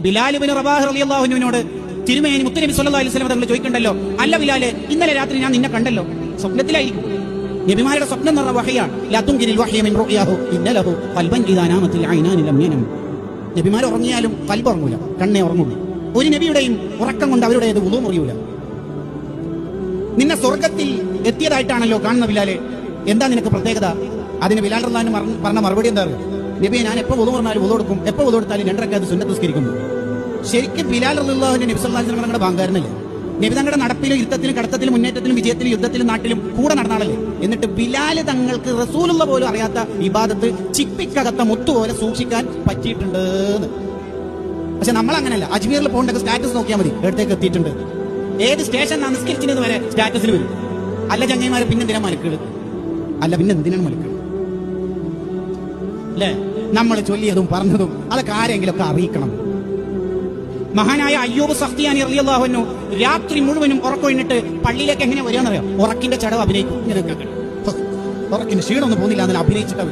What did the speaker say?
ബിലാൽ ഇബ്നു റബാഹ് റളിയല്ലാഹു അൻഹുവിനോട് തിരുമേനി മുത്തുനബി സ്വല്ലല്ലാഹു അലൈഹി വസല്ലം തങ്ങൾ ചോദിക്കണ്ടല്ലോ, അല്ല ബിലാലെ, ഇന്നലെ രാത്രി ഞാൻ നിന്നെ കണ്ടല്ലോ, സ്വപ്നത്തിലായിരിക്കും. നബിമാരുടെ സ്വപ്നം എന്ന് പറഞ്ഞ വഹയാണ്. ലാ തുൻകിരിൽ വഹ്യ മിൻ റുഅയാഹു ഇന്നലഹു ഖൽബൻ ഇദാ നാമത്തിൽ ഐനാനി ലം യനം. നബിമാർ ഉറങ്ങിയാലും ഖൽബ് ഉറങ്ങൂല, കണ്ണേ ഉറങ്ങുള്ളൂ. ഒരു നബിയുടെയും ഉറക്കം കൊണ്ട് അവരുടേത് വുളൂ മുറിയൂല. നിന്നെ സ്വർഗത്തിൽ എത്തിയതായിട്ടാണല്ലോ കാണുന്ന ബിലാലെ, എന്താ നിനക്ക് പ്രത്യേകത? അതിന് ബിലാൽ റളിയല്ലാഹു അൻഹു പറഞ്ഞ മറുപടി എന്താ? നബിയെ, ഞാൻ എപ്പോൾ വുളൂ പറഞ്ഞാലും വുളൂ എടുക്കും, എപ്പോൾ വുളൂ എടുത്താലും 2 റക്അത്ത് സുന്നത്ത് നിസ്കരിക്കുന്നു. ശരിക്കും ബിലാൽ റളിയല്ലാഹു അൻഹു നബി സല്ലല്ലാഹു അലൈഹി വസല്ലം ബാങ്കാരനല്ലേ? നബി തങ്ങളുടെ നടപ്പിലും യുദ്ധത്തിലും കടത്തത്തിലും മുന്നേറ്റത്തിലും വിജയത്തിലും യുദ്ധത്തിലും നാട്ടിലും കൂടെ നടന്നാളല്ലേ? എന്നിട്ട് ബിലാല് തങ്ങൾക്ക് റസൂലുള്ള പോലും അറിയാത്ത ഇബാദത്ത് ചിപ്പിക്കകത്ത മുത്തുപോലെ സൂക്ഷിക്കാൻ പറ്റിയിട്ടുണ്ട്. പക്ഷെ നമ്മളങ്ങനല്ല. അജ്മീറിൽ പോകേണ്ട സ്റ്റാറ്റസ് നോക്കിയാൽ മതി, എടുത്തേക്ക് എത്തിയിട്ടുണ്ട്. ഏത് സ്റ്റേഷൻ നിസ്കരിച്ചത് വരെ സ്റ്റാറ്റസിൽ വരും. അല്ല ചങ്ങൈമാരെ, പിന്നെ എന്തിനാ മലക്കുകൾ? അല്ല പിന്നെ എന്തിനാണ് മലക്കുകൾ? അല്ലേ? നമ്മൾ ചൊല്ലിയതും പറഞ്ഞതും അതൊക്കെ ആരെങ്കിലുമൊക്കെ അറിയിക്കണം. മഹാനായ അയ്യൂബ് സഖ്തിയാനി റളിയല്ലാഹു അൻഹു രാത്രി മുഴുവനും ഉറക്കൊഴിഞ്ഞിട്ട് പള്ളിയിലേക്ക് എങ്ങനെ വരികയെന്നറിയാം? ഉറക്കിന്റെ ചടവ് അഭിനയിക്കും. ഇങ്ങനെ ഉറക്കിന്റെ ക്ഷീണമൊന്നും പോകുന്നില്ല, അതിൽ അഭിനയിച്ചിട്ട്